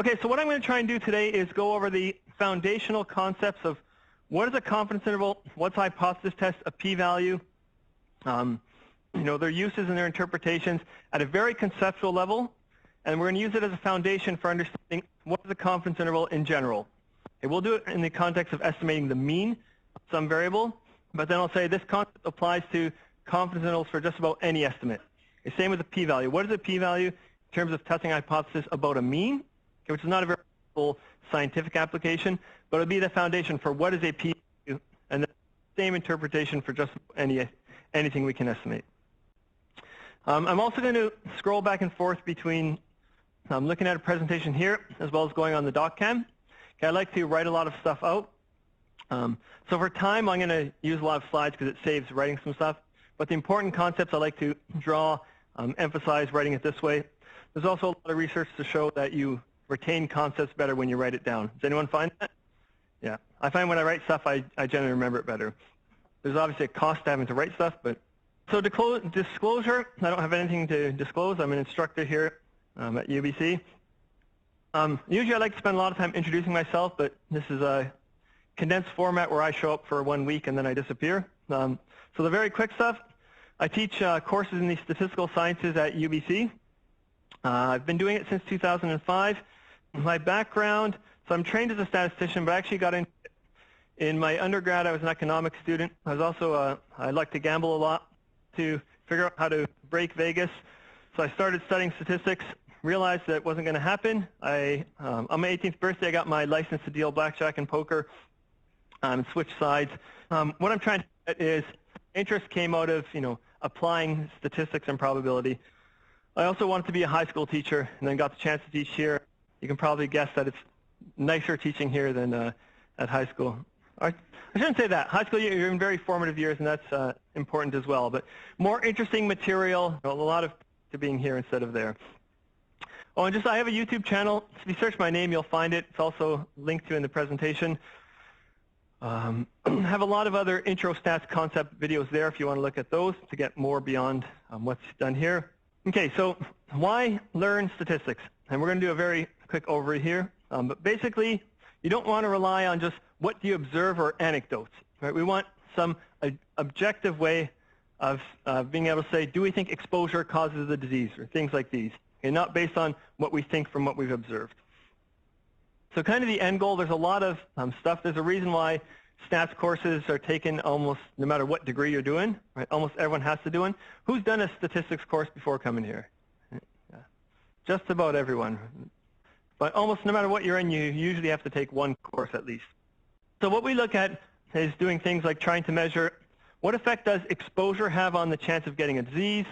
Okay, so what I'm going to try and do today is go over the foundational concepts of what is a confidence interval, what's a hypothesis test, a p-value, their uses and their interpretations at a very conceptual level, and we're going to use it as a foundation for understanding what is a confidence interval in general. Okay, we'll do it in the context of estimating the mean of some variable, but then I'll say this concept applies to confidence intervals for just about any estimate. Okay, same with the p-value. What is a p-value in terms of testing a hypothesis about a mean, okay, which is not a very full scientific application, but it'll be the foundation for what is a p-value, and the same interpretation for just anything we can estimate. I'm also going to scroll back and forth between looking at a presentation here as well as going on the DocCam. Okay, I like to write a lot of stuff out. So for time, I'm going to use a lot of slides because it saves writing some stuff. But the important concepts I like to draw, emphasize writing it this way. There's also a lot of research to show that you retain concepts better when you write it down. Does anyone find that? Yeah. I find when I write stuff, I generally remember it better. There's obviously a cost to having to write stuff, but so disclosure, I don't have anything to disclose. I'm an instructor here at UBC. Usually I like to spend a lot of time introducing myself, but this is a condensed format where I show up for 1 week and then I disappear. So the very quick stuff, I teach courses in the statistical sciences at UBC. I've been doing it since 2005. My background, so I'm trained as a statistician, but I actually got in my undergrad, I was an economics student. I was also, I like to gamble a lot to figure out how to break Vegas. So I started studying statistics, realized that it wasn't going to happen. On my 18th birthday, I got my license to deal blackjack and poker and switch sides. What I'm trying to get is interest came out of, applying statistics and probability. I also wanted to be a high school teacher and then got the chance to teach here. You can probably guess that it's nicer teaching here than at high school. I shouldn't say that. High school, you're in very formative years, and that's important as well. But more interesting material, a lot of to being here instead of there. Oh, and I have a YouTube channel. If you search my name, you'll find it. It's also linked to in the presentation. I have a lot of other intro stats concept videos there if you want to look at those to get more beyond what's done here. Okay, so why learn statistics? And we're going to do a very quick overview here. But basically, you don't want to rely on just what do you observe or anecdotes. Right? We want some objective way of being able to say, do we think exposure causes the disease, or things like these, and not based on what we think from what we've observed. So kind of the end goal, there's a lot of stuff. There's a reason why stats courses are taken almost no matter what degree you're doing. Right? Almost everyone has to do one. Who's done a statistics course before coming here? Yeah. Just about everyone. But almost no matter what you're in, you usually have to take one course at least. So what we look at is doing things like trying to measure what effect does exposure have on the chance of getting a disease?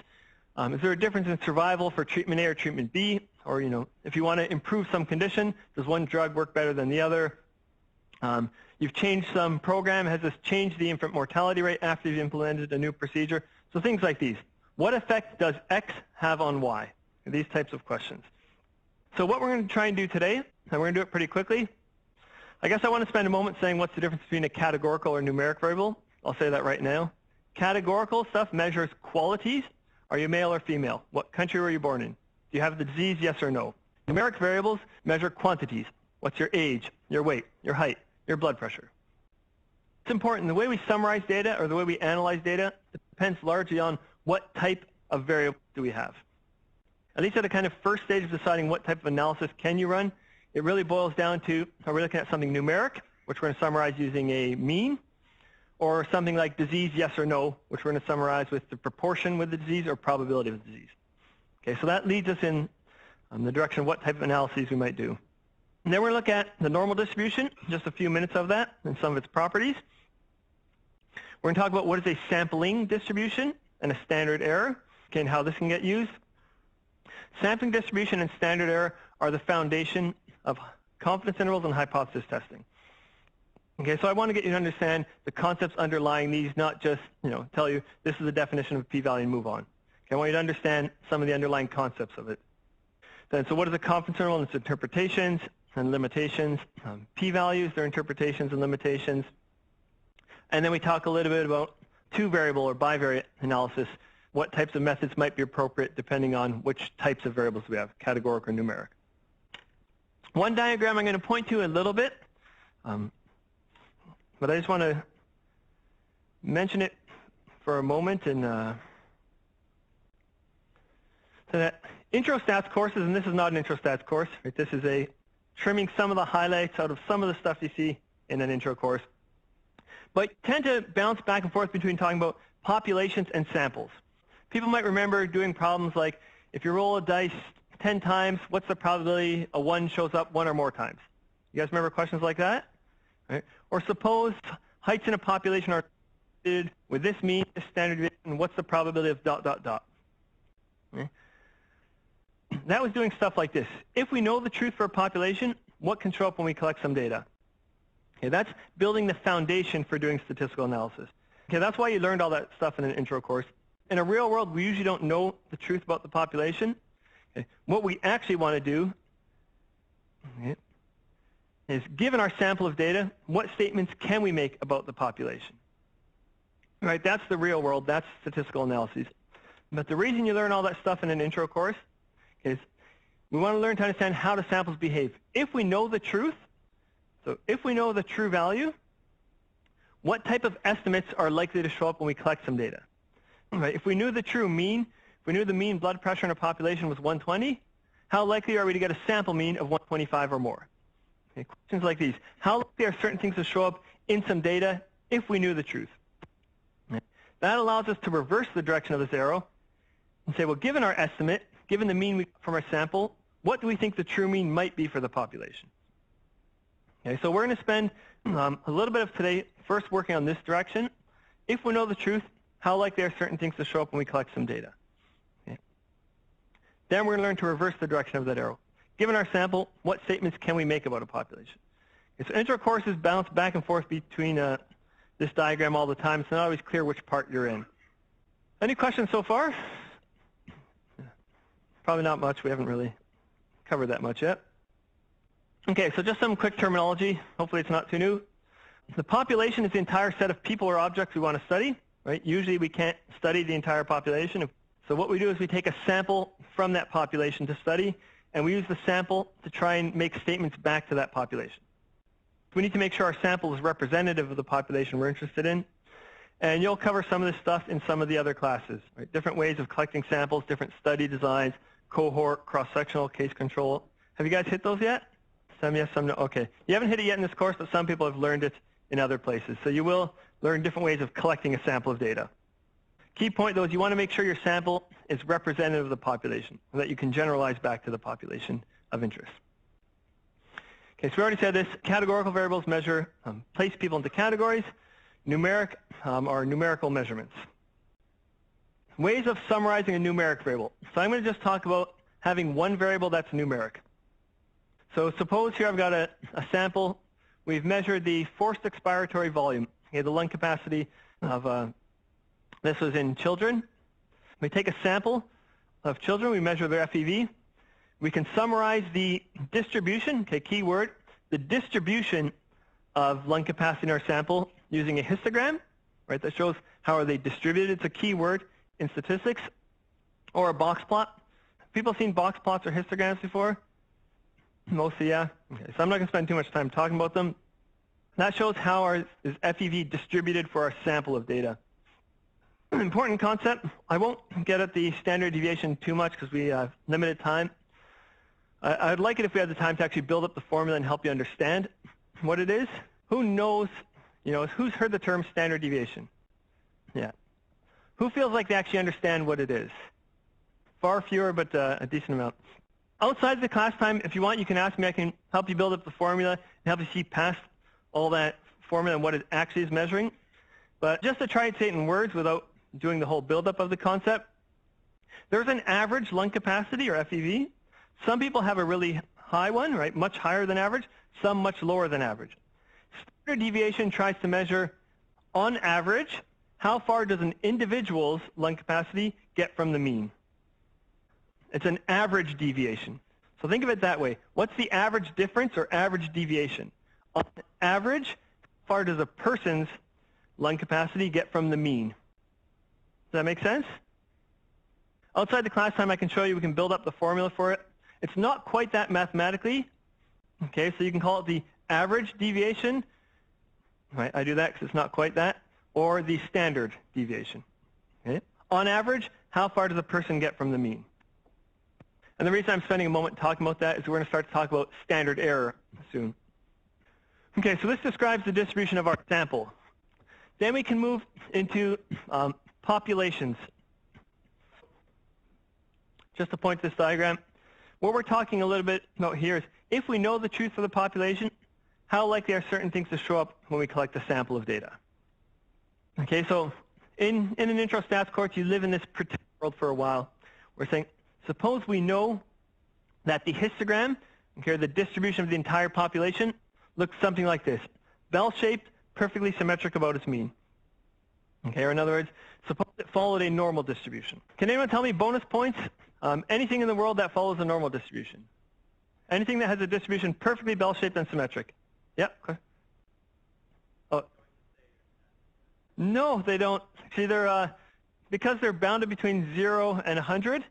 Is there a difference in survival for treatment A or treatment B? Or, if you want to improve some condition, does one drug work better than the other? You've changed some program. Has this changed the infant mortality rate after you've implemented a new procedure? So things like these. What effect does X have on Y? These types of questions. So what we're going to try and do today, and we're going to do it pretty quickly. I guess I want to spend a moment saying what's the difference between a categorical or numeric variable. I'll say that right now. Categorical stuff measures qualities. Are you male or female? What country were you born in? Do you have the disease, yes or no? Numeric variables measure quantities. What's your age, your weight, your height, your blood pressure? It's important. The way we summarize data or the way we analyze data depends largely on what type of variable do we have. At least at a kind of first stage of deciding what type of analysis can you run, it really boils down to, are we looking at something numeric, which we're going to summarize using a mean, or something like disease, yes or no, which we're going to summarize with the proportion with the disease or probability of the disease. Okay, so that leads us in the direction of what type of analyses we might do. And then we're going to look at the normal distribution, just a few minutes of that, and some of its properties. We're going to talk about what is a sampling distribution and a standard error, okay, and how this can get used. Sampling distribution and standard error are the foundation of confidence intervals and hypothesis testing. Okay, so I want to get you to understand the concepts underlying these, not just, tell you this is the definition of p-value and move on. Okay, I want you to understand some of the underlying concepts of it. Then, so what is a confidence interval and its interpretations and limitations? P-values, their interpretations and limitations. And then we talk a little bit about two-variable or bivariate analysis, what types of methods might be appropriate depending on which types of variables we have, categorical or numeric. One diagram I'm going to point to a little bit, but I just want to mention it for a moment. And so that intro stats courses, and this is not an intro stats course, right? This is a trimming some of the highlights out of some of the stuff you see in an intro course. But tend to bounce back and forth between talking about populations and samples. People might remember doing problems like, if you roll a dice 10 times, what's the probability a 1 shows up 1 or more times? You guys remember questions like that? Right? Or suppose heights in a population are with this mean, this standard deviation, what's the probability of ... Okay? That was doing stuff like this. If we know the truth for a population, what can show up when we collect some data? Okay, that's building the foundation for doing statistical analysis. Okay, that's why you learned all that stuff in an intro course. In a real world, we usually don't know the truth about the population. Okay, what we actually want to do is, given our sample of data, what statements can we make about the population? Right, that's the real world. That's statistical analysis. But the reason you learn all that stuff in an intro course is we want to learn to understand how the samples behave. If we know the truth, so if we know the true value, what type of estimates are likely to show up when we collect some data? Right, if we knew the true mean, if we knew the mean blood pressure in a population was 120, how likely are we to get a sample mean of 125 or more? Okay, questions like these. How likely are certain things to show up in some data if we knew the truth? Okay. That allows us to reverse the direction of this arrow and say, well, given our estimate, given the mean we got from our sample, what do we think the true mean might be for the population? Okay, so we're going to spend a little bit of today first working on this direction. If we know the truth, how likely are certain things to show up when we collect some data? Okay. Then we're going to learn to reverse the direction of that arrow. Given our sample, what statements can we make about a population? Okay, so intro courses bounce back and forth between this diagram all the time. It's not always clear which part you're in. Any questions so far? Probably not much. We haven't really covered that much yet. Okay, so just some quick terminology. Hopefully it's not too new. The population is the entire set of people or objects we want to study. Right? Usually we can't study the entire population. So what we do is we take a sample from that population to study, and we use the sample to try and make statements back to that population. We need to make sure our sample is representative of the population we're interested in. And you'll cover some of this stuff in some of the other classes. Right? Different ways of collecting samples, different study designs, cohort, cross-sectional, case control. Have you guys hit those yet? Some yes, some no. Okay. You haven't hit it yet in this course, but some people have learned it in other places. So you will learn different ways of collecting a sample of data. Key point, though, is you want to make sure your sample is representative of the population, so that you can generalize back to the population of interest. Okay, so we already said this. Categorical variables measure, place people into categories. Numeric are numerical measurements. Ways of summarizing a numeric variable. So I'm going to just talk about having one variable that's numeric. So suppose here I've got a sample. We've measured the forced expiratory volume, okay, the lung capacity of, this was in children. We take a sample of children. We measure their FEV. We can summarize the distribution, okay, key word, the distribution of lung capacity in our sample using a histogram, right, that shows how are they distributed. It's a key word in statistics, or a box plot. People seen box plots or histograms before? Mostly, yeah. Okay, so I'm not going to spend too much time talking about them. That shows how is FEV distributed for our sample of data. An important concept. I won't get at the standard deviation too much because we have limited time. I'd like it if we had the time to actually build up the formula and help you understand what it is. Who knows, who's heard the term standard deviation? Yeah. Who feels like they actually understand what it is? Far fewer, but a decent amount. Outside the class time, if you want, you can ask me. I can help you build up the formula and help you see past all that formula and what it actually is measuring. But just to try and say it in words without doing the whole buildup of the concept, there's an average lung capacity, or FEV. Some people have a really high one, right, much higher than average, some much lower than average. Standard deviation tries to measure, on average, how far does an individual's lung capacity get from the mean. It's an average deviation. So think of it that way. What's the average difference or average deviation? On average, how far does a person's lung capacity get from the mean? Does that make sense? Outside the class time, I can show you, we can build up the formula for it. It's not quite that mathematically Okay, so you can call it the average deviation. Right, I do that because it's not quite that. Or the standard deviation. Okay? On average, how far does a person get from the mean? And the reason I'm spending a moment talking about that is we're going to start to talk about standard error soon. Okay, so this describes the distribution of our sample. Then we can move into populations. Just to point to this diagram, what we're talking a little bit about here is if we know the truth of the population, how likely are certain things to show up when we collect a sample of data? Okay, so in an intro stats course, you live in this pretend world for a while. We're saying, suppose we know that the histogram, okay, the distribution of the entire population, looks something like this. Bell-shaped, perfectly symmetric about its mean. Okay, or in other words, suppose it followed a normal distribution. Can anyone tell me bonus points? Anything in the world that follows a normal distribution? Anything that has a distribution perfectly bell-shaped and symmetric? Yep. Oh. No, they don't. See, they're, because they're bounded between 0 and 100.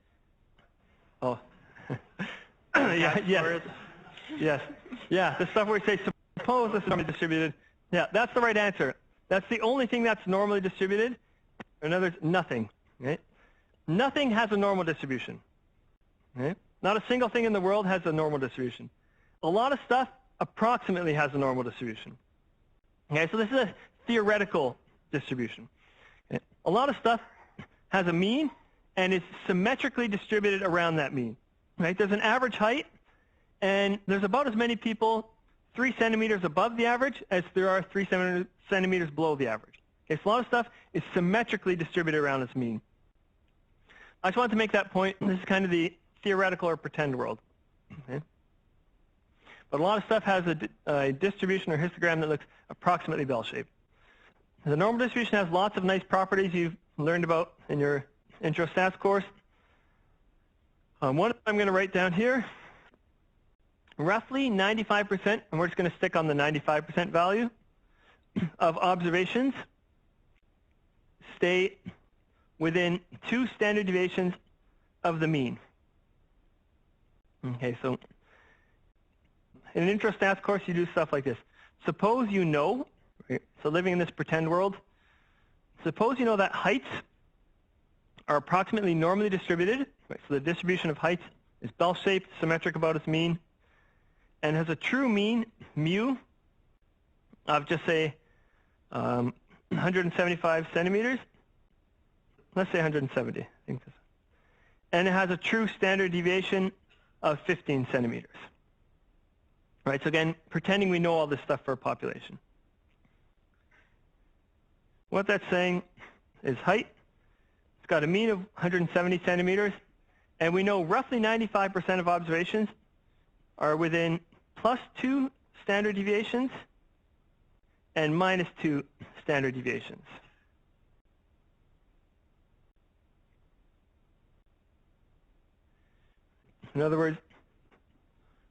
Oh. Yeah, yes. Yes. Yeah, the stuff where we say, suppose this is normally distributed. Yeah, that's the right answer. That's the only thing that's normally distributed. In other words, nothing. Right? Nothing has a normal distribution. Right? Not a single thing in the world has a normal distribution. A lot of stuff approximately has a normal distribution. Okay, so this is a theoretical distribution. Okay? A lot of stuff has a mean and is symmetrically distributed around that mean. Right? There's an average height, and there's about as many people 3 centimeters above the average as there are 3 centimeters below the average. Okay, so a lot of stuff is symmetrically distributed around its mean. I just wanted to make that point. This is kind of the theoretical or pretend world. Okay? But a lot of stuff has a distribution or histogram that looks approximately bell-shaped. The normal distribution has lots of nice properties you've learned about in your intro stats course. One I'm going to write down here. Roughly 95%, and we're just going to stick on the 95% value, of observations stay within 2 standard deviations of the mean. Okay, so in an intro stats course, you do stuff like this. Suppose you know, right, so living in this pretend world, suppose you know that heights are approximately normally distributed. Right, so the distribution of heights is bell-shaped, symmetric about its mean, and has a true mean, mu, of just say 175 centimeters. Let's say 170. I think this. And it has a true standard deviation of 15 centimeters. Right, so again, pretending we know all this stuff for a population. What that's saying is height. It's got a mean of 170 centimeters, and we know roughly 95% of observations are within +2 standard deviations and -2 standard deviations. In other words,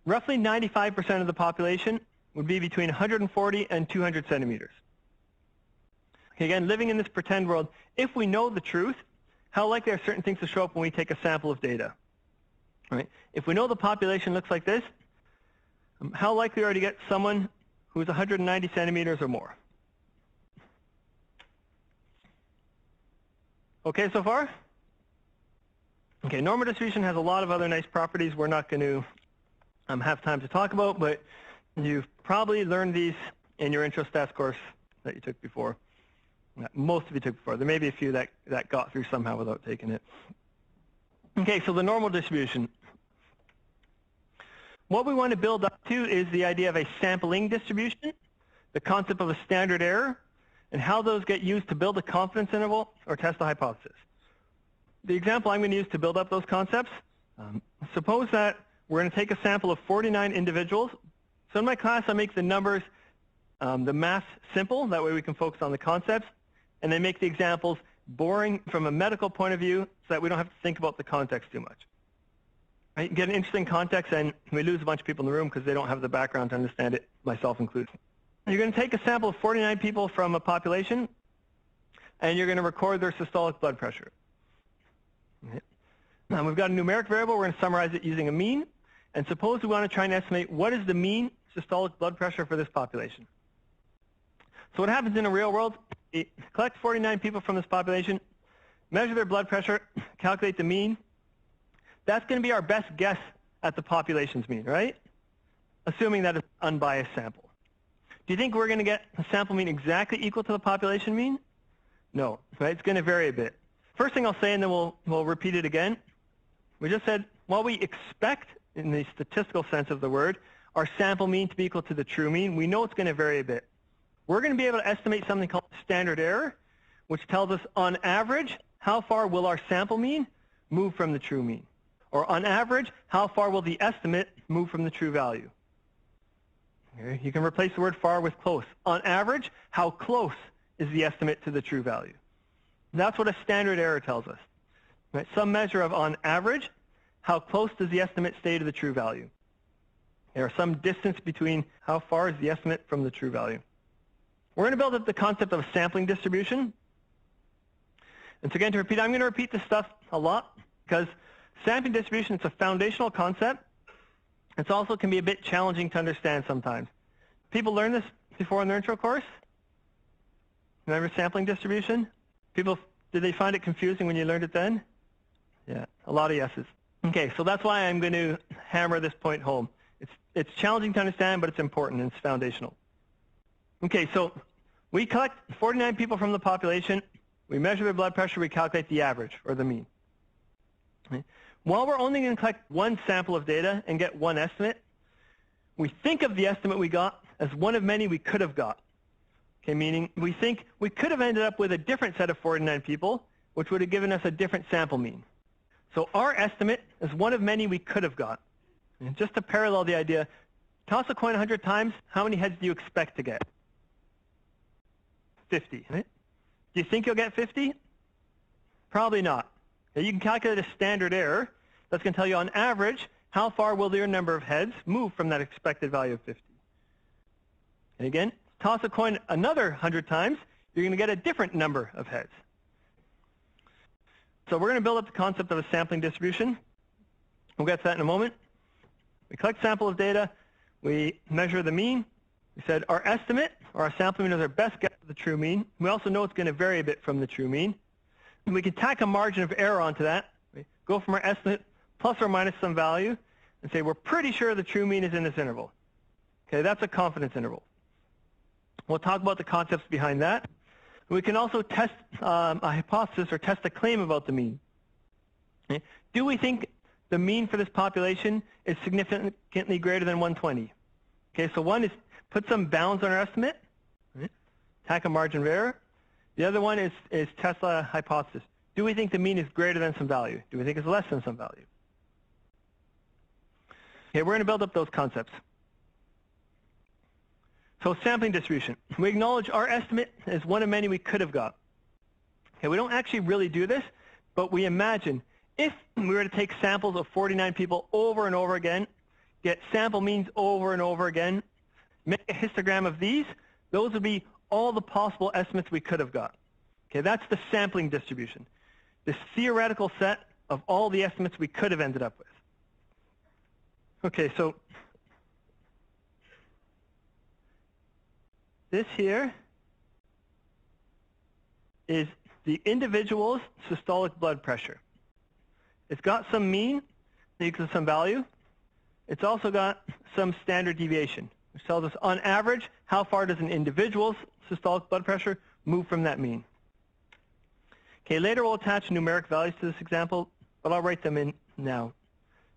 roughly 95% of the population would be between 140 and 200 centimeters. Okay, again, living in this pretend world, if we know the truth, how likely are certain things to show up when we take a sample of data? Right? If we know the population looks like this, how likely are we to get someone who's 190 centimeters or more? Okay so far? Okay, normal distribution has a lot of other nice properties we're not going to have time to talk about, but you've probably learned these in your intro stats course that you took before. Most of you took before. There may be a few that got through somehow without taking it. Okay, so the normal distribution. What we want to build up to is the idea of a sampling distribution, the concept of a standard error, and how those get used to build a confidence interval or test a hypothesis. The example I'm going to use to build up those concepts, suppose that we're going to take a sample of 49 individuals. So in my class, I make the numbers, the math simple. That way we can focus on the concepts. And then make the examples boring from a medical point of view so that we don't have to think about the context too much. Right? Get an interesting context, and we lose a bunch of people in the room because they don't have the background to understand it, myself included. You're going to take a sample of 49 people from a population, and you're going to record their systolic blood pressure. Okay. Now we've got a numeric variable. We're going to summarize it using a mean, And suppose we want to try and estimate what is the mean systolic blood pressure for this population. So what happens in the real world, you collect 49 people from this population, measure their blood pressure, calculate the mean. That's going to be our best guess at the population's mean, right? Assuming that it's an unbiased sample. Do you think we're going to get a sample mean exactly equal to the population mean? No, right? It's going to vary a bit. First thing I'll say, and then we'll repeat it again. We just said, while we expect, in the statistical sense of the word, our sample mean to be equal to the true mean, we know it's going to vary a bit. We're going to be able to estimate something called standard error, which tells us, on average, how far will our sample mean move from the true mean? Or on average, how far will the estimate move from the true value? Okay, you can replace the word far with close. On average, how close is the estimate to the true value? And that's what a standard error tells us. Right? Some measure of, on average, how close does the estimate stay to the true value? There is some distance between how far is the estimate from the true value. We're going to build up the concept of a sampling distribution. And so again, to repeat, I'm going to repeat this stuff a lot because sampling distribution, it's a foundational concept. It also can be a bit challenging to understand sometimes. People learn this before in their intro course? Remember sampling distribution? People, did they find it confusing when you learned it then? Yeah, a lot of yeses. Okay, so that's why I'm going to hammer this point home. It's challenging to understand, but it's important and it's foundational. Okay, so we collect 49 people from the population. We measure their blood pressure. We calculate the average, or the mean. Okay. While we're only going to collect one sample of data and get one estimate, we think of the estimate we got as one of many we could have got. Okay, meaning we think we could have ended up with a different set of 49 people, which would have given us a different sample mean. So our estimate is one of many we could have got. And just to parallel the idea, toss a coin 100 times, how many heads do you expect to get? 50, right? Do you think you'll get 50? Probably not. Now you can calculate a standard error. That's going to tell you on average how far will your number of heads move from that expected value of 50. And again, toss a coin another 100 times, you're going to get a different number of heads. So we're going to build up the concept of a sampling distribution. We'll get to that in a moment. We collect sample of data. We measure the mean. We said our estimate, or our sample mean, is our best guess of the true mean. We also know it's going to vary a bit from the true mean. And we can tack a margin of error onto that. We go from our estimate plus or minus some value and say we're pretty sure the true mean is in this interval. Okay, that's a confidence interval. We'll talk about the concepts behind that. We can also test a hypothesis or test a claim about the mean. Okay. Do we think the mean for this population is significantly greater than 120? Okay, so one is put some bounds on our estimate, right? Tack a margin of error. The other one is test a hypothesis. Do we think the mean is greater than some value? Do we think it's less than some value? Okay, we're going to build up those concepts. So sampling distribution. We acknowledge our estimate is one of many we could have got. Okay, we don't actually really do this, but we imagine if we were to take samples of 49 people over and over again, get sample means over and over again, make a histogram of these, those would be all the possible estimates we could have got. Okay, that's the sampling distribution. This theoretical set of all the estimates we could have ended up with. Okay, so this here is the individual's systolic blood pressure. It's got some mean equals some value. It's also got some standard deviation, which tells us on average how far does an individual's systolic blood pressure move from that mean. Okay, later we'll attach numeric values to this example, but I'll write them in now.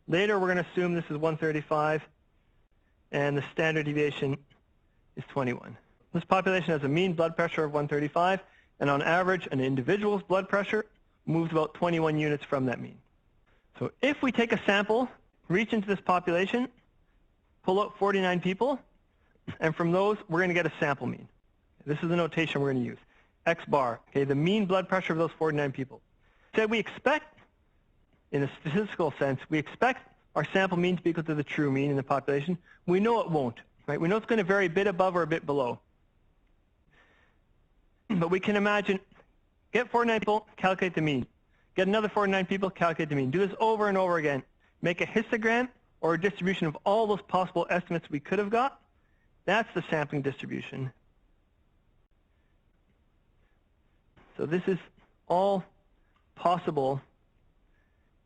Later we're going to assume this is 135 and the standard deviation is 21. This population has a mean blood pressure of 135, and on average an individual's blood pressure moves about 21 units from that mean. So if we take a sample, reach into this population, pull out 49 people, and from those we're going to get a sample mean. This is the notation we're going to use. X bar, okay, the mean blood pressure of those 49 people. So we expect, in a statistical sense, we expect our sample mean to be equal to the true mean in the population. We know it won't, right? We know it's going to vary a bit above or a bit below. But we can imagine, get 49 people, calculate the mean. Get another 49 people, calculate the mean. Do this over and over again. Make a histogram or a distribution of all those possible estimates we could have got, that's the sampling distribution. So this is all possible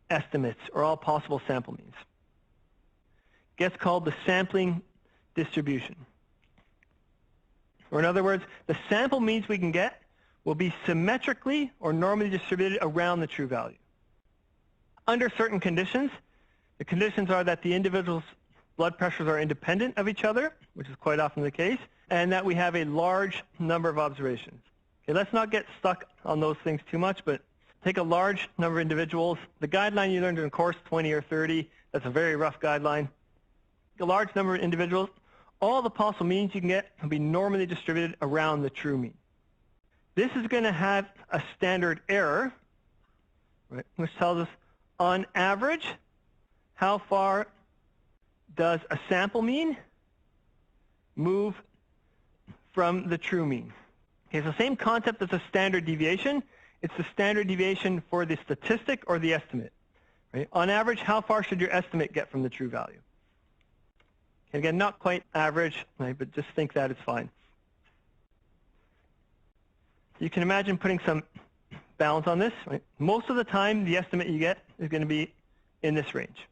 estimates, or all possible sample means. Gets called the sampling distribution. Or in other words, the sample means we can get will be symmetrically or normally distributed around the true value. Under certain conditions, the conditions are that the individual's blood pressures are independent of each other, which is quite often the case, and that we have a large number of observations. Okay, let's not get stuck on those things too much, but take a large number of individuals. The guideline you learned in course, 20 or 30, that's a very rough guideline. A large number of individuals, all the possible means you can get will be normally distributed around the true mean. This is going to have a standard error, right, which tells us on average how far does a sample mean move from the true mean. Okay, so same concept as a standard deviation. It's the standard deviation for the statistic or the estimate. Right? On average, how far should your estimate get from the true value? Okay, again, not quite average, right, but just think that it's fine. You can imagine putting some balance on this. Right? Most of the time, the estimate you get is going to be in this range.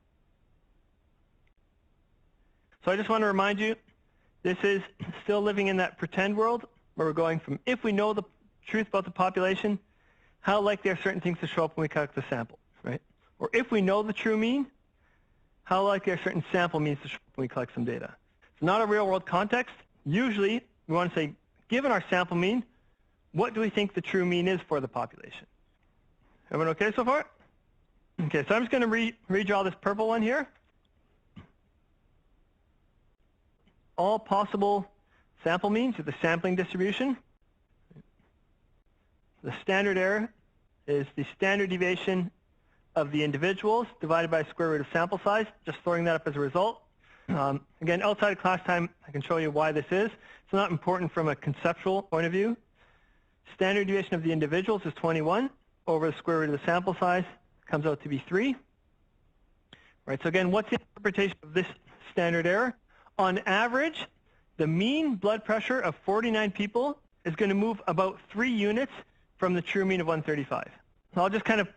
So I just want to remind you, this is still living in that pretend world where we're going from if we know the truth about the population, how likely are certain things to show up when we collect the sample, right? Or if we know the true mean, how likely are certain sample means to show up when we collect some data? It's not a real-world context. Usually, we want to say, given our sample mean, what do we think the true mean is for the population? Everyone okay so far? Okay, so I'm just going to redraw this purple one here. All possible sample means are the sampling distribution. The standard error is the standard deviation of the individuals divided by square root of sample size, just throwing that up as a result. Again, outside of class time, I can show you why this is. It's not important from a conceptual point of view. Standard deviation of the individuals is 21 over the square root of the sample size, comes out to be 3. Right, so again, what's the interpretation of this standard error? On average, the mean blood pressure of 49 people is going to move about 3 units from the true mean of 135. I'll just kind of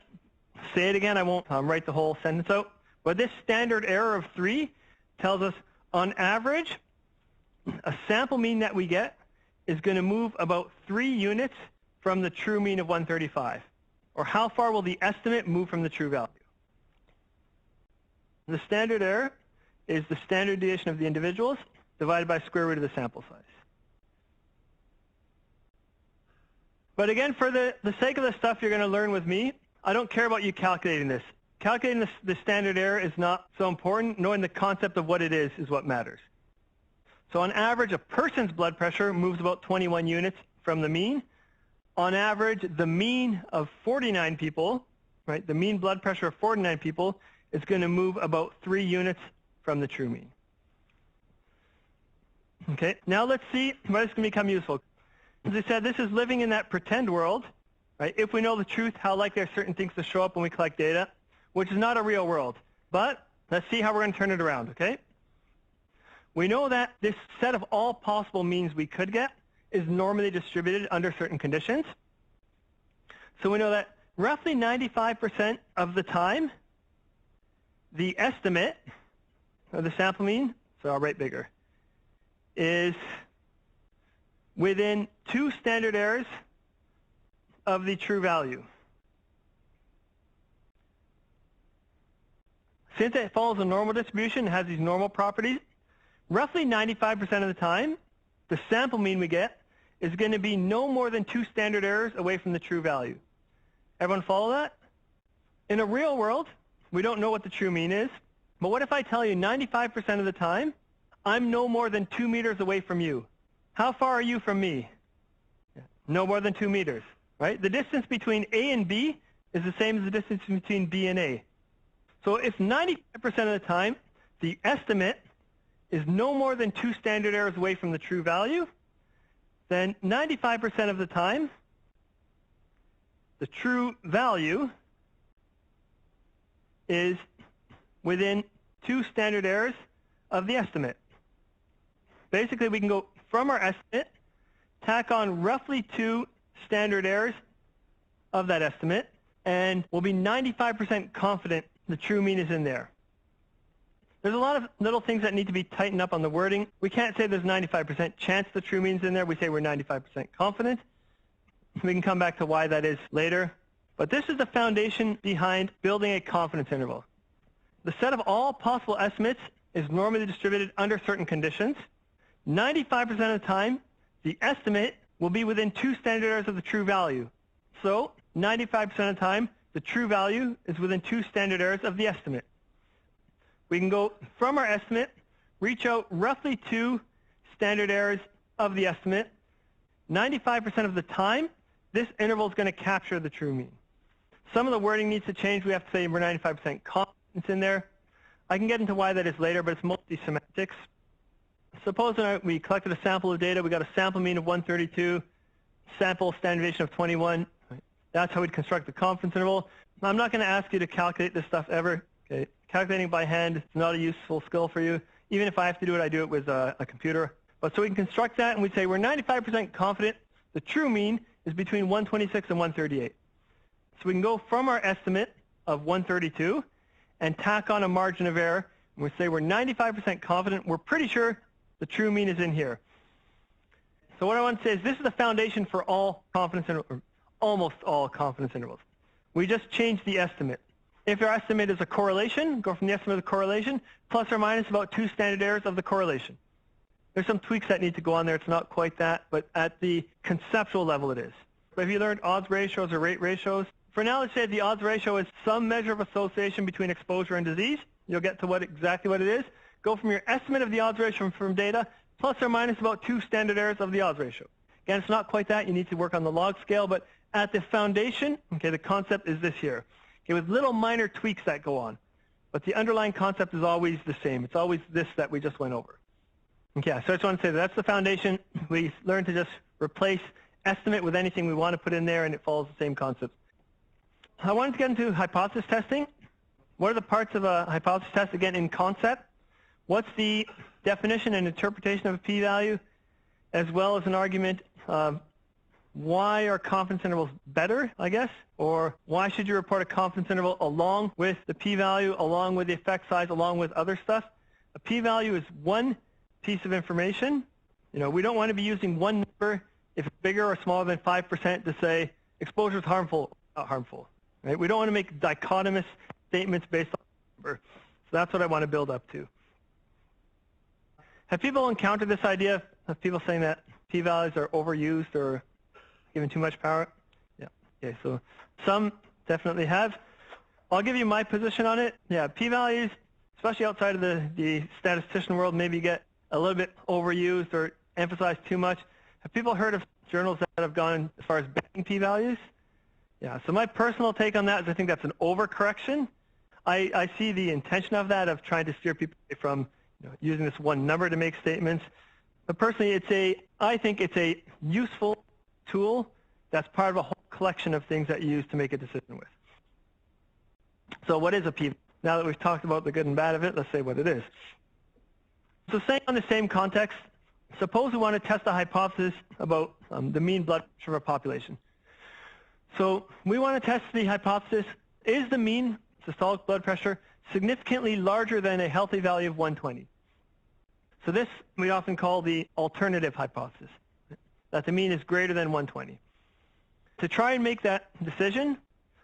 say it again. I won't write the whole sentence out. But this standard error of 3 tells us, on average, a sample mean that we get is going to move about 3 units from the true mean of 135. Or how far will the estimate move from the true value? The standard error is the standard deviation of the individuals divided by square root of the sample size. But again, for the sake of the stuff you're going to learn with me, I don't care about you calculating this. Calculating the standard error is not so important. Knowing the concept of what it is what matters. So on average, a person's blood pressure moves about 21 units from the mean. On average, the mean of 49 people, right, the mean blood pressure of 49 people is going to move about 3 units from the true mean. Okay, now let's see why this can become useful. As I said, this is living in that pretend world, right? If we know the truth, how likely are certain things to show up when we collect data, which is not a real world. But let's see how we're going to turn it around, okay? We know that this set of all possible means we could get is normally distributed under certain conditions. So we know that roughly 95% of the time, the estimate, or the sample mean, so I'll write bigger, is within 2 standard errors of the true value. Since it follows a normal distribution, has these normal properties, roughly 95% of the time, the sample mean we get is going to be no more than 2 standard errors away from the true value. Everyone follow that? In a real world, we don't know what the true mean is, but what if I tell you 95% of the time, I'm no more than 2 meters away from you? How far are you from me? No more than 2 meters, right? The distance between A and B is the same as the distance between B and A. So if 95% of the time, the estimate is no more than 2 standard errors away from the true value, then 95% of the time, the true value is within 2 standard errors of the estimate. Basically, we can go from our estimate, tack on roughly 2 standard errors of that estimate, and we'll be 95% confident the true mean is in there. There's a lot of little things that need to be tightened up on the wording. We can't say there's 95% chance the true mean's in there. We say we're 95% confident. We can come back to why that is later. But this is the foundation behind building a confidence interval. The set of all possible estimates is normally distributed under certain conditions. 95% of the time, the estimate will be within 2 standard errors of the true value. So 95% of the time, the true value is within 2 standard errors of the estimate. We can go from our estimate, reach out roughly 2 standard errors of the estimate. 95% of the time, this interval is going to capture the true mean. Some of the wording needs to change. We have to say we're 95% confidence in there. I can get into why that is later, but it's mostly semantics. Suppose we collected a sample of data. We got a sample mean of 132, sample standard deviation of 21. That's how we'd construct the confidence interval. I'm not going to ask you to calculate this stuff ever. Okay? Calculating by hand is not a useful skill for you. Even if I have to do it, I do it with a computer. But so we can construct that, and we say we're 95% confident the true mean is between 126 and 138. So we can go from our estimate of 132 and tack on a margin of error, and we say we're 95% confident. We're pretty sure the true mean is in here. So what I want to say is this is the foundation for all confidence intervals, or almost all confidence intervals. We just change the estimate. If your estimate is a correlation, go from the estimate of the correlation, plus or minus about 2 standard errors of the correlation. There's some tweaks that need to go on there. It's not quite that, but at the conceptual level it is. But if you learned odds ratios or rate ratios, for now let's say the odds ratio is some measure of association between exposure and disease. You'll get to exactly what it is. Go from your estimate of the odds ratio from data, plus or minus about 2 standard errors of the odds ratio. Again, it's not quite that. You need to work on the log scale, but at the foundation, okay, the concept is this here. Okay, with little minor tweaks that go on. But the underlying concept is always the same. It's always this that we just went over. Okay, so I just want to say that's the foundation. We learn to just replace estimate with anything we want to put in there, and it follows the same concept. I wanted to get into hypothesis testing. What are the parts of a hypothesis test, again, in concept? What's the definition and interpretation of a p-value, as well as an argument of why are confidence intervals better, I guess, or why should you report a confidence interval along with the p-value, along with the effect size, along with other stuff? A p-value is one piece of information. You know, we don't want to be using one number if it's bigger or smaller than 5% to say exposure is harmful, not harmful. Right? We don't want to make dichotomous statements based on number. So that's what I want to build up to. Have people encountered this idea of people saying that p-values are overused or given too much power? Yeah. Okay, so some definitely have. I'll give you my position on it. Yeah, p-values, especially outside of the statistician world, maybe get a little bit overused or emphasized too much. Have people heard of journals that have gone as far as banning p-values? Yeah, so my personal take on that is I think that's an overcorrection. I see the intention of that, of trying to steer people away from using this one number to make statements. But personally, I think it's a useful tool that's part of a whole collection of things that you use to make a decision with. So what is a p-value? Now that we've talked about the good and bad of it, let's say what it is. So staying on the same context, suppose we want to test a hypothesis about the mean blood pressure of a population. So we want to test the hypothesis, is the mean systolic blood pressure significantly larger than a healthy value of 120? So this we often call the alternative hypothesis, that the mean is greater than 120. To try and make that decision,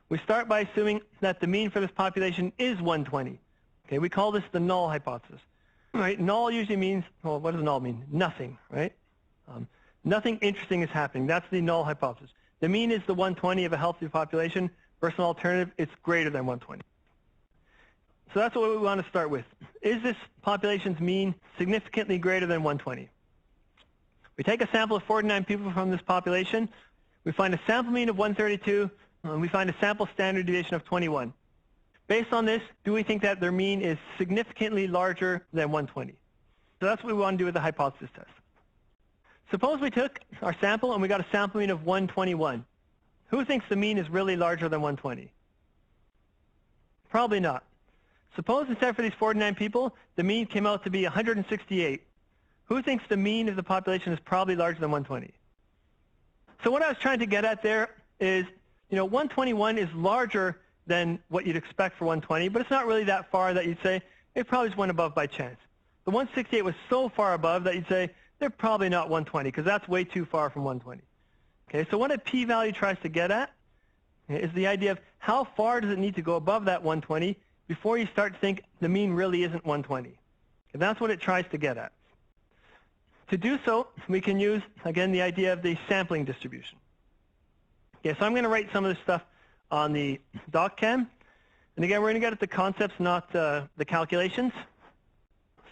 we start by assuming that the mean for this population is 120. Okay, we call this the null hypothesis. Right? Null usually means, well, what does null mean? Nothing, right? Nothing interesting is happening. That's the null hypothesis. The mean is the 120 of a healthy population versus an alternative, it's greater than 120. So that's what we want to start with. Is this population's mean significantly greater than 120? We take a sample of 49 people from this population. We find a sample mean of 132, and we find a sample standard deviation of 21. Based on this, do we think that their mean is significantly larger than 120? So that's what we want to do with the hypothesis test. Suppose we took our sample and we got a sample mean of 121. Who thinks the mean is really larger than 120? Probably not. Suppose instead for these 49 people, the mean came out to be 168. Who thinks the mean of the population is probably larger than 120? So what I was trying to get at there is, 121 is larger than what you'd expect for 120, but it's not really that far that you'd say it probably just went above by chance. The 168 was so far above that you'd say they're probably not 120 because that's way too far from 120. Okay, so what a p-value tries to get at is the idea of how far does it need to go above that 120 before you start to think the mean really isn't 120. And that's what it tries to get at. To do so, we can use, again, the idea of the sampling distribution. Okay, so I'm going to write some of this stuff on the doc-chem. And again, we're going to get at the concepts, not the calculations.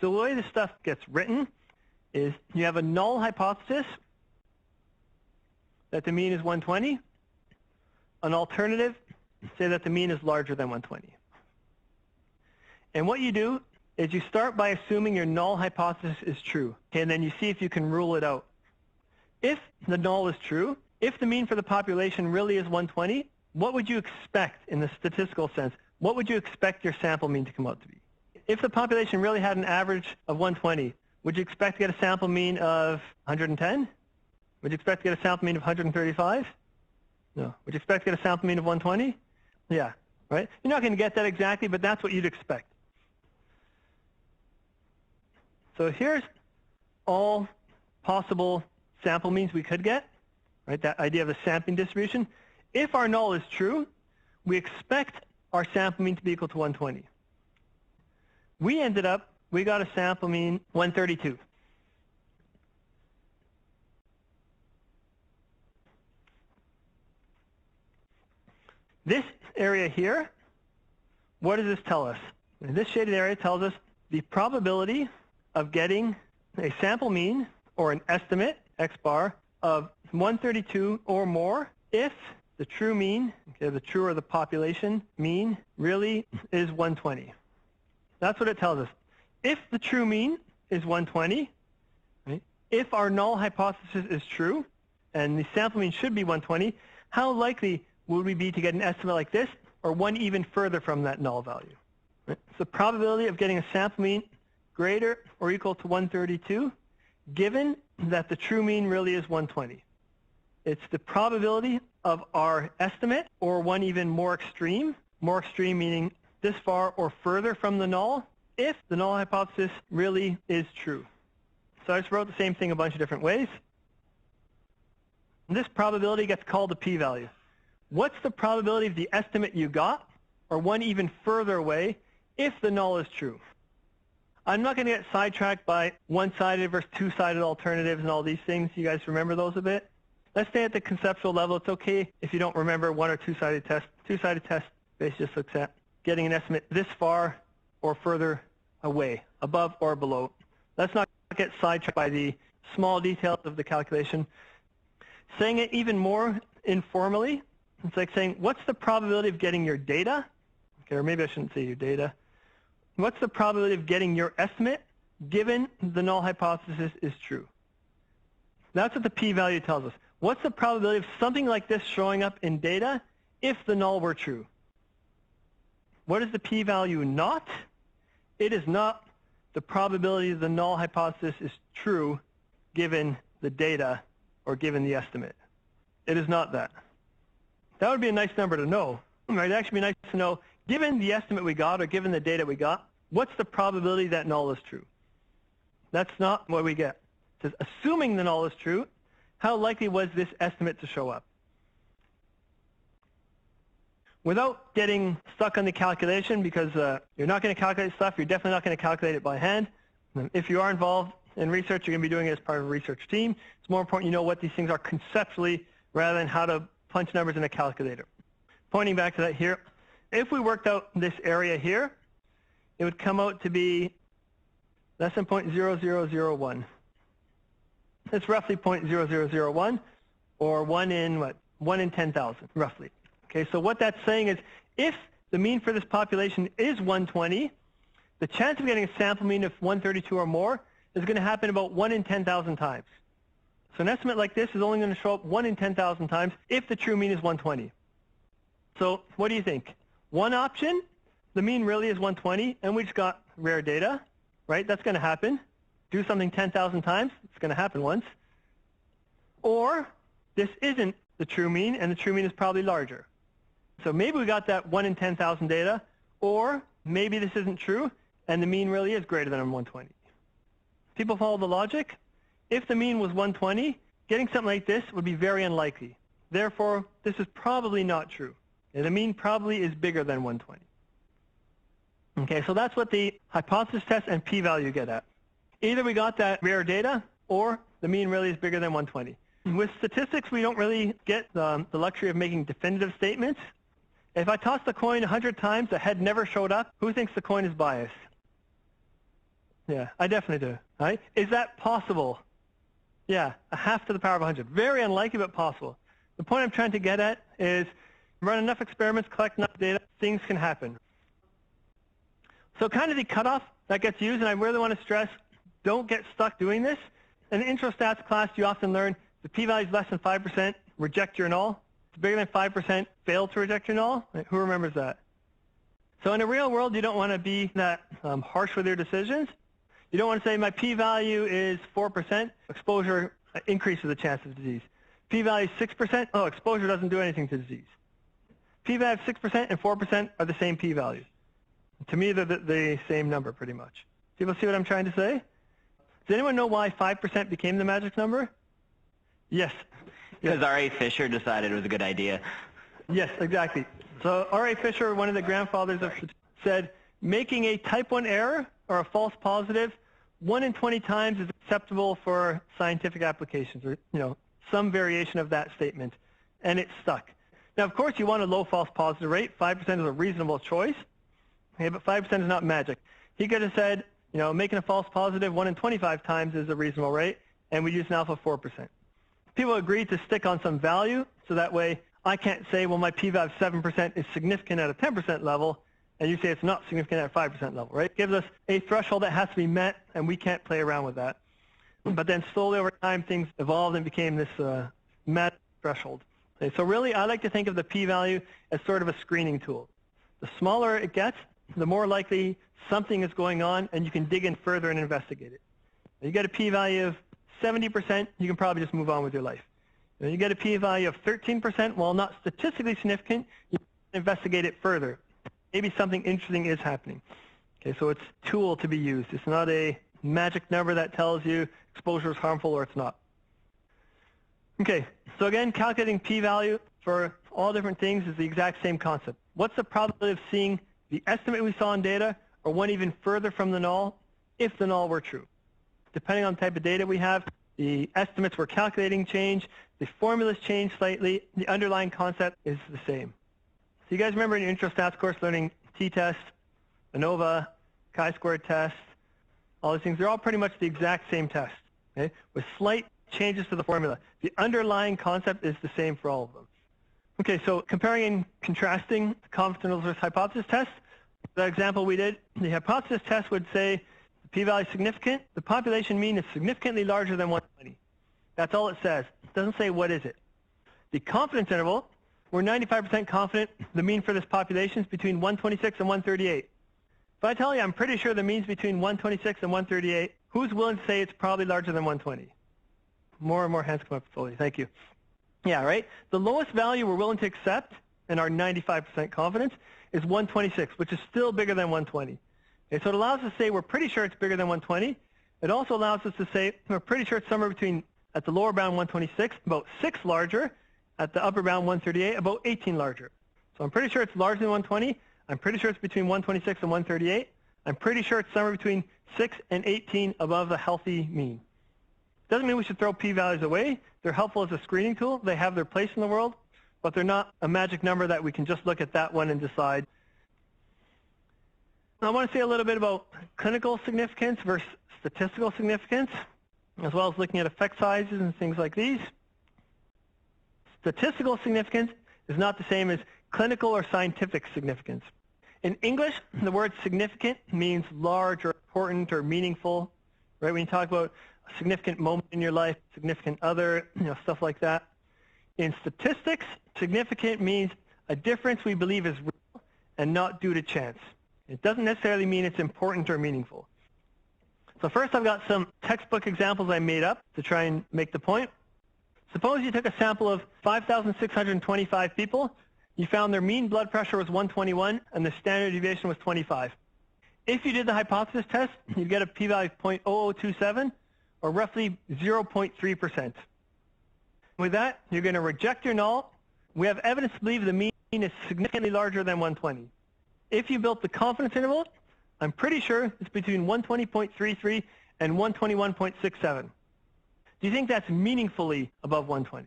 So the way this stuff gets written is you have a null hypothesis that the mean is 120. An alternative, say that the mean is larger than 120. And what you do is you start by assuming your null hypothesis is true, okay, and then you see if you can rule it out. If the null is true, if the mean for the population really is 120, what would you expect in the statistical sense? What would you expect your sample mean to come out to be? If the population really had an average of 120, would you expect to get a sample mean of 110? Would you expect to get a sample mean of 135? No. Would you expect to get a sample mean of 120? Yeah, right? You're not going to get that exactly, but that's what you'd expect. So here's all possible sample means we could get, right? That idea of a sampling distribution. If our null is true, we expect our sample mean to be equal to 120. We got a sample mean 132. This area here, what does this tell us? This shaded area tells us the probability of getting a sample mean or an estimate, x bar, of 132 or more if the true mean, okay, the true or the population mean, really is 120. That's what it tells us. If the true mean is 120, right, if our null hypothesis is true, and the sample mean should be 120, how likely would we be to get an estimate like this, or one even further from that null value? Right? So the probability of getting a sample mean greater or equal to 132, given that the true mean really is 120. It's the probability of our estimate, or one even more extreme meaning this far or further from the null, if the null hypothesis really is true. So I just wrote the same thing a bunch of different ways. And this probability gets called a p-value. What's the probability of the estimate you got, or one even further away, if the null is true? I'm not going to get sidetracked by one-sided versus two-sided alternatives and all these things. You guys remember those a bit? Let's stay at the conceptual level. It's okay if you don't remember one or two-sided test. Two-sided test basically just looks at getting an estimate this far or further away, above or below. Let's not get sidetracked by the small details of the calculation. Saying it even more informally, it's like saying, what's the probability of getting your data? Okay, or maybe I shouldn't say your data. What's the probability of getting your estimate given the null hypothesis is true? That's what the p-value tells us. What's the probability of something like this showing up in data if the null were true? What is the p-value not? It is not the probability the null hypothesis is true given the data or given the estimate. It is not that. That would be a nice number to know. Right? It'd actually be nice to know, given the estimate we got or given the data we got, what's the probability that null is true? That's not what we get. It says, assuming the null is true, how likely was this estimate to show up? Without getting stuck on the calculation, because you're not going to calculate stuff, you're definitely not going to calculate it by hand. If you are involved in research, you're going to be doing it as part of a research team. It's more important you know what these things are conceptually rather than how to punch numbers in a calculator. Pointing back to that here, if we worked out this area here, it would come out to be less than 0.0001. It's roughly 0.0001, or 1 in 10,000, roughly. Okay, so what that's saying is if the mean for this population is 120, the chance of getting a sample mean of 132 or more is going to happen about 1 in 10,000 times. So an estimate like this is only going to show up 1 in 10,000 times if the true mean is 120. So what do you think? One option, the mean really is 120, and we just got rare data, right? That's going to happen. Do something 10,000 times, it's going to happen once. Or this isn't the true mean, and the true mean is probably larger. So maybe we got that 1 in 10,000 data, or maybe this isn't true, and the mean really is greater than 120. People follow the logic? If the mean was 120, getting something like this would be very unlikely. Therefore, this is probably not true. And the mean probably is bigger than 120. Okay, so that's what the hypothesis test and p-value get at. Either we got that rare data, or the mean really is bigger than 120. With statistics, we don't really get the luxury of making definitive statements. If I toss the coin 100 times, the head never showed up, who thinks the coin is biased? Yeah, I definitely do. Right? Is that possible? Yeah, 1/2 to the power of 100. Very unlikely, but possible. The point I'm trying to get at is run enough experiments, collect enough data, things can happen. So kind of the cutoff that gets used, and I really want to stress, don't get stuck doing this. In the intro stats class, you often learn the p-value is less than 5%, reject your null. If it's bigger than 5%, fail to reject your null. Who remembers that? So in the real world, you don't want to be that harsh with your decisions. You don't want to say my p-value is 4%, exposure increases the chance of disease. P-value is 6%, oh, exposure doesn't do anything to disease. P-value of 6% and 4% are the same p-values. To me, they're the same number pretty much. People see what I'm trying to say? Does anyone know why 5% became the magic number? Yes. Because R.A. Fisher decided it was a good idea. Yes, exactly. So R.A. Fisher, one of the grandfathers of statistics, said making a type 1 error or a false positive 1 in 20 times is acceptable for scientific applications, or some variation of that statement, and it stuck. Now, of course, you want a low false positive rate. 5% is a reasonable choice, okay, but 5% is not magic. He could have said, making a false positive 1 in 25 times is a reasonable rate, and we use an alpha 4%. People agreed to stick on some value, so that way I can't say, well, my p-value of 7% is significant at a 10% level, and you say it's not significant at a 5% level, right? It gives us a threshold that has to be met, and we can't play around with that. But then slowly over time, things evolved and became this met threshold. Okay, so really, I like to think of the p-value as sort of a screening tool. The smaller it gets, the more likely something is going on, and you can dig in further and investigate it. You get a p-value of 70%, you can probably just move on with your life. You get a p-value of 13%, while not statistically significant, you can investigate it further. Maybe something interesting is happening. Okay, so it's a tool to be used. It's not a magic number that tells you exposure is harmful or it's not. Okay, so again, calculating p-value for all different things is the exact same concept. What's the probability of seeing the estimate we saw in data or one even further from the null if the null were true? Depending on the type of data we have, the estimates we're calculating change, the formulas change slightly, the underlying concept is the same. So you guys remember in your intro stats course learning t-test, ANOVA, chi-squared test, all these things, they're all pretty much the exact same test, okay, with slight changes to the formula. The underlying concept is the same for all of them. Okay, so comparing and contrasting the confidence intervals versus hypothesis test, the example we did, the hypothesis test would say the p-value is significant, the population mean is significantly larger than 120. That's all it says. It doesn't say what is it. The confidence interval, we're 95% confident the mean for this population is between 126 and 138. If I tell you I'm pretty sure the mean's between 126 and 138, who's willing to say it's probably larger than 120? More and more hands come up slowly. Thank you. Yeah, right? The lowest value we're willing to accept in our 95% confidence is 126, which is still bigger than 120. Okay, so it allows us to say we're pretty sure it's bigger than 120. It also allows us to say we're pretty sure it's somewhere between, at the lower bound 126, about 6 larger, at the upper bound 138, about 18 larger. So I'm pretty sure it's larger than 120. I'm pretty sure it's between 126 and 138. I'm pretty sure it's somewhere between 6 and 18 above the healthy mean. Doesn't mean we should throw p-values away. They're helpful as a screening tool. They have their place in the world, but they're not a magic number that we can just look at that one and decide. Now, I want to say a little bit about clinical significance versus statistical significance, as well as looking at effect sizes and things like these. Statistical significance is not the same as clinical or scientific significance. In English, the word significant means large or important or meaningful, right? When you talk about a significant moment in your life, significant other, stuff like that. In statistics, significant means a difference we believe is real and not due to chance. It doesn't necessarily mean it's important or meaningful. So first I've got some textbook examples I made up to try and make the point. Suppose you took a sample of 5,625 people. You found their mean blood pressure was 121 and the standard deviation was 25. If you did the hypothesis test, you'd get a p-value of 0.0027 or roughly 0.3%. With that, you're going to reject your null. We have evidence to believe the mean is significantly larger than 120. If you built the confidence interval, I'm pretty sure it's between 120.33 and 121.67. Do you think that's meaningfully above 120?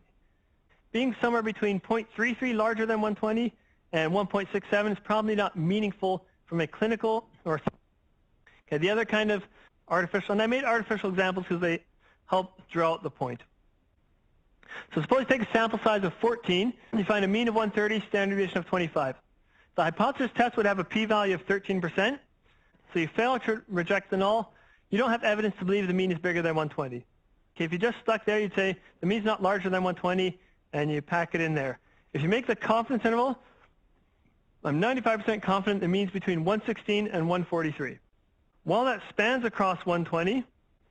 Being somewhere between 0.33 larger than 120 and 1.67 is probably not meaningful from a clinical or... Okay, the other kind of artificial, and I made artificial examples because they help draw out the point. So suppose you take a sample size of 14, and you find a mean of 130, standard deviation of 25. The hypothesis test would have a p-value of 13%, so you fail to reject the null. You don't have evidence to believe the mean is bigger than 120. Okay, if you just stuck there, you'd say the mean is not larger than 120, and you pack it in there. If you make the confidence interval, I'm 95% confident the mean's between 116 and 143. While that spans across 120,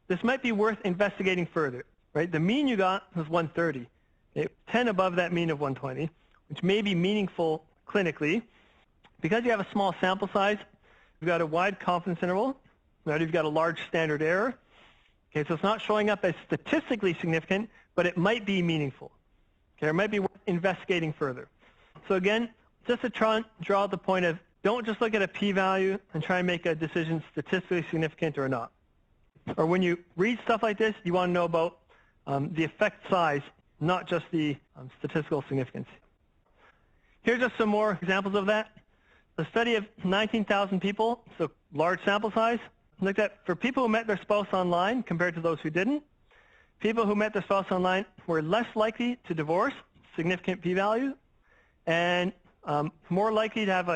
this might be worth investigating further. Right? The mean you got was 130, okay? 10 above that mean of 120, which may be meaningful clinically. Because you have a small sample size, you've got a wide confidence interval, right? You've got a large standard error. Okay, so it's not showing up as statistically significant, but it might be meaningful. Okay, it might be worth investigating further. So again, just to draw the point of don't just look at a p-value and try and make a decision statistically significant or not. Or when you read stuff like this, you want to know about the effect size, not just the statistical significance. Here's just some more examples of that. A study of 19,000 people, so large sample size, looked at for people who met their spouse online compared to those who didn't. People who met their spouse online were less likely to divorce, significant p-value, and more likely to have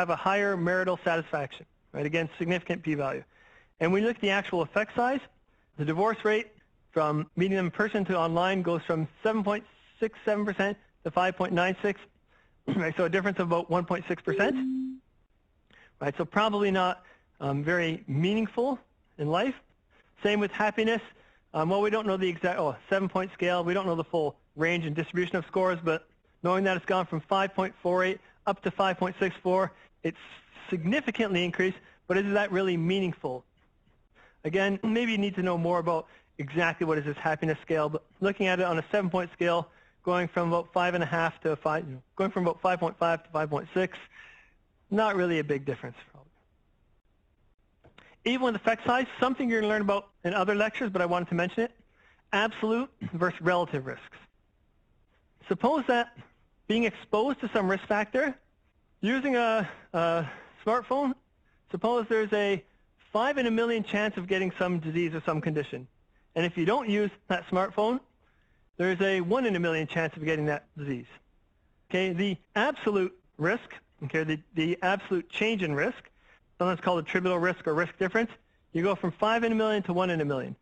a higher marital satisfaction, right? Again, significant p-value. And when you look at the actual effect size, the divorce rate from meeting them in person to online goes from 7.67% to 5.96%, right? So a difference of about 1.6%, right? So probably not very meaningful in life. Same with happiness. Well, we don't know the exact 7-point scale. We don't know the full range and distribution of scores, but knowing that it's gone from 5.48 up to 5.64, it's significantly increased, but is that really meaningful? Again, maybe you need to know more about exactly what is this happiness scale, but looking at it on a 7-point scale, going from about 5.5 to 5, going from about 5.5 to 5.6, not really a big difference. Probably. Even with effect size, something you're going to learn about in other lectures, but I wanted to mention it, absolute versus relative risks. Suppose that being exposed to some risk factor, using a smartphone, suppose there's a 5 in a million chance of getting some disease or some condition. And if you don't use that smartphone, there's a 1 in a million chance of getting that disease. Okay, the absolute risk, okay, the absolute change in risk, sometimes called attributable risk or risk difference, you go from 5 in a million to 1 in a million.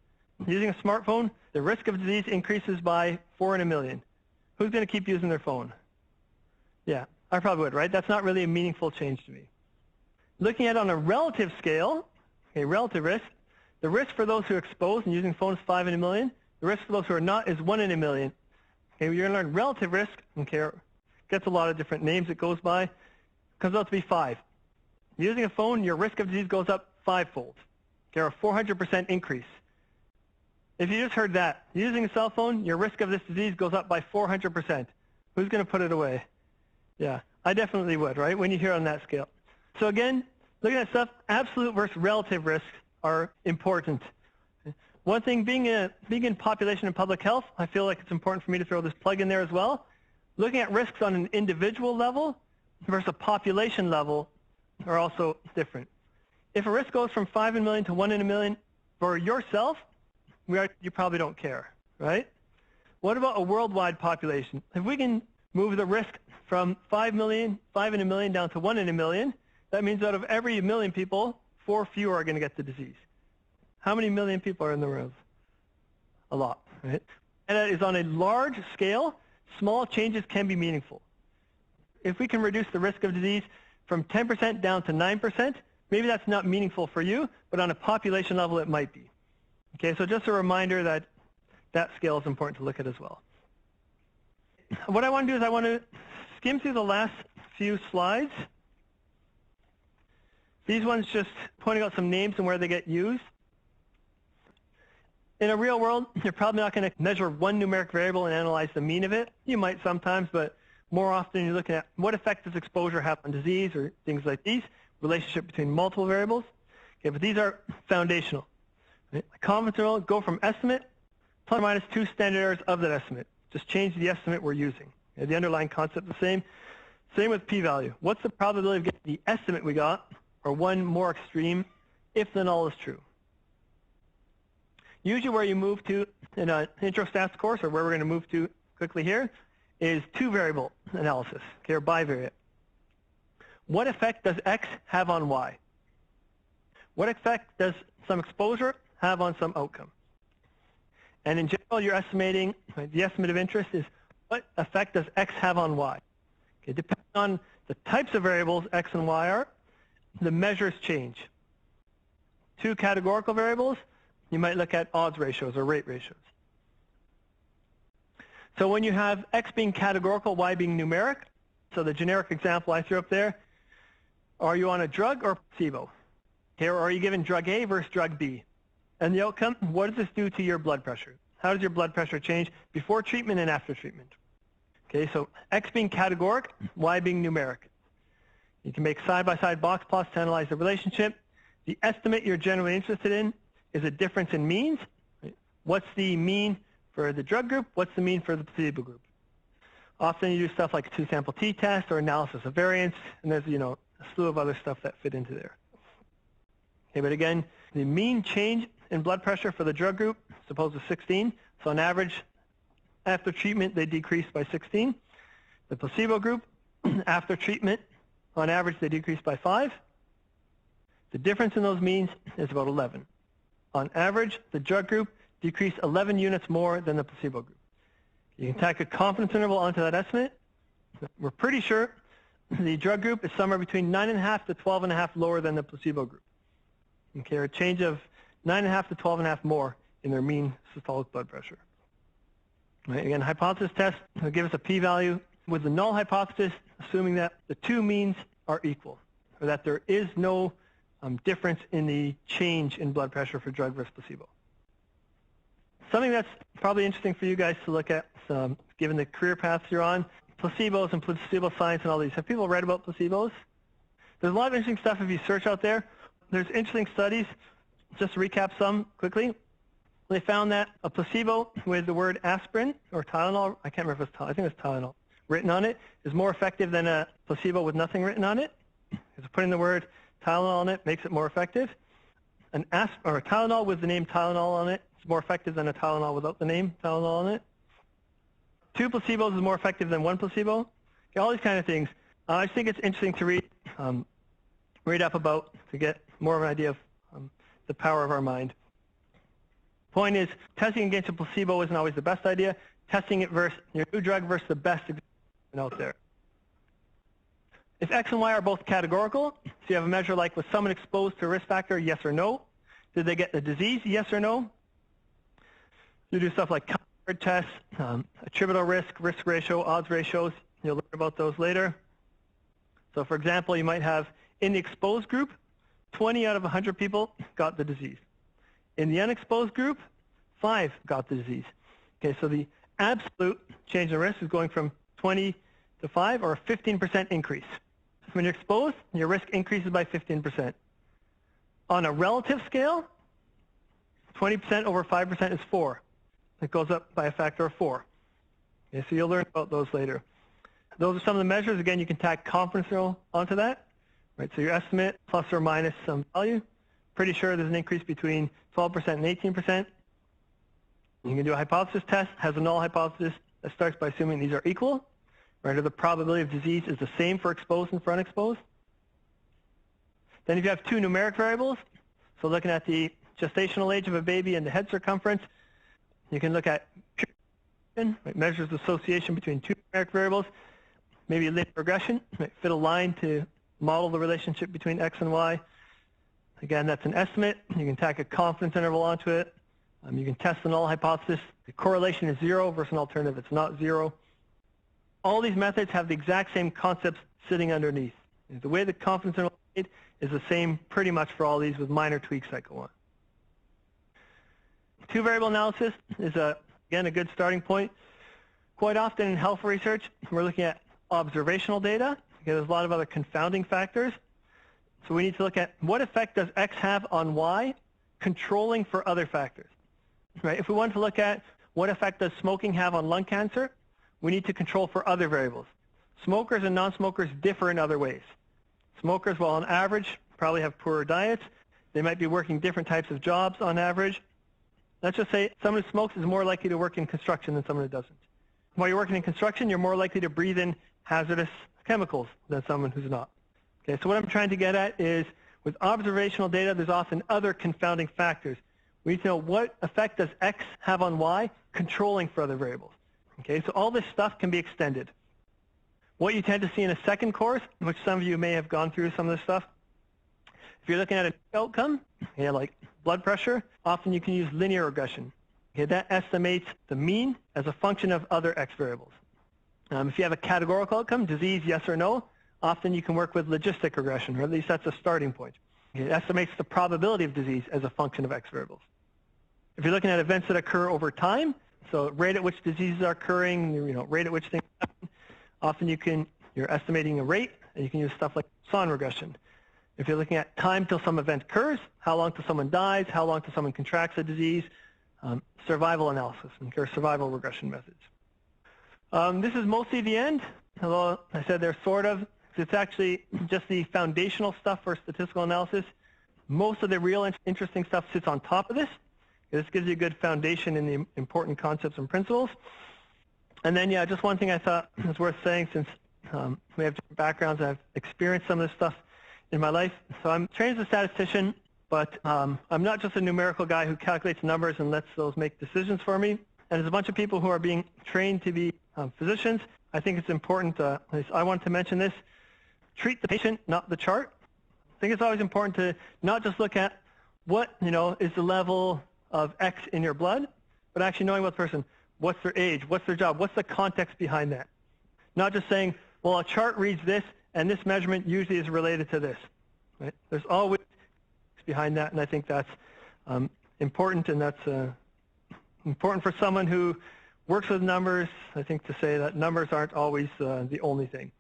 Using a smartphone, the risk of disease increases by 4 in a million. Who's going to keep using their phone? Yeah, I probably would, right? That's not really a meaningful change to me. Looking at it on a relative scale, okay, relative risk, the risk for those who are exposed and using phones 5 in a million, the risk for those who are not is 1 in a million. Okay, you're going to learn relative risk, okay, gets a lot of different names it goes by, comes out to be 5. Using a phone, your risk of disease goes up 5-fold. Okay, or a 400% increase. If you just heard that, using a cell phone, your risk of this disease goes up by 400%. Who's going to put it away? Yeah, I definitely would, right, when you hear on that scale. So again, looking at stuff, absolute versus relative risks are important. One thing, being in population and public health, I feel like it's important for me to throw this plug in there as well. Looking at risks on an individual level versus a population level are also different. If a risk goes from 5 in a million to 1 in a million for yourself, you probably don't care, right? What about a worldwide population? If we can move the risk from 5 in a million down to 1 in a million, that means out of every million people, 4 fewer are going to get the disease. How many million people are in the world? A lot, right? And that is on a large scale. Small changes can be meaningful. If we can reduce the risk of disease from 10% down to 9%, maybe that's not meaningful for you, but on a population level it might be. Okay, so just a reminder that that scale is important to look at as well. What I want to do is I want to skim through the last few slides. These ones just pointing out some names and where they get used. In a real world, you're probably not going to measure one numeric variable and analyze the mean of it. You might sometimes, but more often you're looking at what effect does exposure have on disease or things like these, relationship between multiple variables. Okay, but these are foundational. Right? Confidence interval, go from estimate plus or minus 2 standard errors of that estimate. Just change the estimate we're using. Okay, the underlying concept the same. Same with p-value. What's the probability of getting the estimate we got, or one more extreme, if the null is true? Usually where you move to in an intro stats course, or where we're going to move to quickly here, is 2-variable analysis, okay, or bivariate. What effect does X have on Y? What effect does some exposure have on some outcome? And in general, you're estimating, right, the estimate of interest is what effect does X have on Y? Okay, depending on the types of variables X and Y are, the measures change. 2 categorical variables, you might look at odds ratios or rate ratios. So when you have X being categorical, Y being numeric, so the generic example I threw up there, are you on a drug or placebo? Here, are you given drug A versus drug B? And the outcome, what does this do to your blood pressure? How does your blood pressure change before treatment and after treatment? Okay, so X being categoric, Y being numeric. You can make side-by-side box plots to analyze the relationship. The estimate you're generally interested in is a difference in means. What's the mean for the drug group? What's the mean for the placebo group? Often you do stuff like a 2-sample t-test or analysis of variance, and there's, a slew of other stuff that fit into there. Okay, but again, the mean change in blood pressure for the drug group, suppose is 16. So on average, after treatment, they decrease by 16. The placebo group, after treatment, on average, they decrease by 5. The difference in those means is about 11. On average, the drug group decreased 11 units more than the placebo group. You can tack a confidence interval onto that estimate. We're pretty sure the drug group is somewhere between 9.5 to 12.5 lower than the placebo group. Okay, or a change of 9.5 to 12.5 more in their mean systolic blood pressure. Right, again, hypothesis test will give us a p-value with the null hypothesis, assuming that the 2 means are equal, or that there is no difference in the change in blood pressure for drug versus placebo. Something that's probably interesting for you guys to look at, given the career paths you're on, placebos and placebo science and all these. Have people read about placebos? There's a lot of interesting stuff if you search out there. There's interesting studies. Just to recap some quickly. They found that a placebo with the word aspirin or Tylenol, I can't remember if it's Tylenol, I think it's Tylenol, written on it, is more effective than a placebo with nothing written on it. Because putting the word Tylenol on it makes it more effective. A Tylenol with the name Tylenol on it is more effective than a Tylenol without the name Tylenol on it. 2 placebos is more effective than 1 placebo. Okay, all these kind of things. I just think it's interesting to read up about to get more of an idea of the power of our mind. Point is, testing against a placebo isn't always the best idea. Testing it versus your new drug versus the best out there. If X and Y are both categorical, so you have a measure like was someone exposed to a risk factor, yes or no? Did they get the disease, yes or no? You do stuff like tests, attributable risk, risk ratio, odds ratios. You'll learn about those later. So for example, you might have in the exposed group, 20 out of 100 people got the disease. In the unexposed group, 5 got the disease. Okay, so the absolute change in risk is going from 20 to 5, or a 15% increase. When you're exposed, your risk increases by 15%. On a relative scale, 20% over 5% is 4. It goes up by a factor of 4. Okay, so you'll learn about those later. Those are some of the measures. Again, you can tack confidence interval onto that. Right, so your estimate plus or minus some value. Pretty sure there's an increase between 12% and 18%. You can do a hypothesis test, has a null hypothesis that starts by assuming these are equal. Right, or the probability of disease is the same for exposed and for unexposed. Then if you have 2 numeric variables, so looking at the gestational age of a baby and the head circumference, you can look at measures the association between 2 numeric variables, maybe a linear regression, fit a line to model the relationship between X and Y. Again, that's an estimate. You can tack a confidence interval onto it. You can test the null hypothesis. The correlation is 0 versus an alternative it's not 0. All these methods have the exact same concepts sitting underneath. The way the confidence interval is made is the same pretty much for all these with minor tweaks that go on. Two-variable analysis is, again, a good starting point. Quite often in health research, we're looking at observational data. There's a lot of other confounding factors. So we need to look at what effect does X have on Y, controlling for other factors. Right? If we want to look at what effect does smoking have on lung cancer, we need to control for other variables. Smokers and non-smokers differ in other ways. Smokers, well, on average, probably have poorer diets. They might be working different types of jobs on average. Let's just say someone who smokes is more likely to work in construction than someone who doesn't. While you're working in construction, you're more likely to breathe in hazardous chemicals than someone who's not. Okay, so what I'm trying to get at is with observational data, there's often other confounding factors. We need to know what effect does X have on Y, controlling for other variables. Okay, so all this stuff can be extended. What you tend to see in a second course, which some of you may have gone through some of this stuff, if you're looking at an outcome, like blood pressure, often you can use linear regression. Okay, that estimates the mean as a function of other X variables. If you have a categorical outcome, disease, yes or no, often you can work with logistic regression, or at least that's a starting point. It estimates the probability of disease as a function of X variables. If you're looking at events that occur over time, so rate at which diseases are occurring, rate at which things happen, often you're estimating a rate, and you can use stuff like Poisson regression. If you're looking at time till some event occurs, how long till someone dies, how long till someone contracts a disease, survival analysis, or survival regression methods. This is mostly the end, although I said they're sort of. It's actually just the foundational stuff for statistical analysis. Most of the real interesting stuff sits on top of this. This gives you a good foundation in the important concepts and principles. And then, yeah, just one thing I thought was worth saying, since we have different backgrounds, I've experienced some of this stuff in my life. So I'm trained as a statistician, but I'm not just a numerical guy who calculates numbers and lets those make decisions for me. And there's a bunch of people who are being trained to be physicians. I think it's important, at least I want to mention this, treat the patient, not the chart. I think it's always important to not just look at what, is the level of X in your blood, but actually knowing about the person. What's their age? What's their job? What's the context behind that? Not just saying, well, a chart reads this, and this measurement usually is related to this. Right? There's always behind that, and I think that's important, and that's important for someone who works with numbers, I think, to say that numbers aren't always the only thing.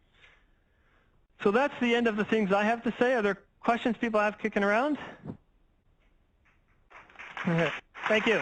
So that's the end of the things I have to say. Are there questions people have kicking around? Okay. Thank you.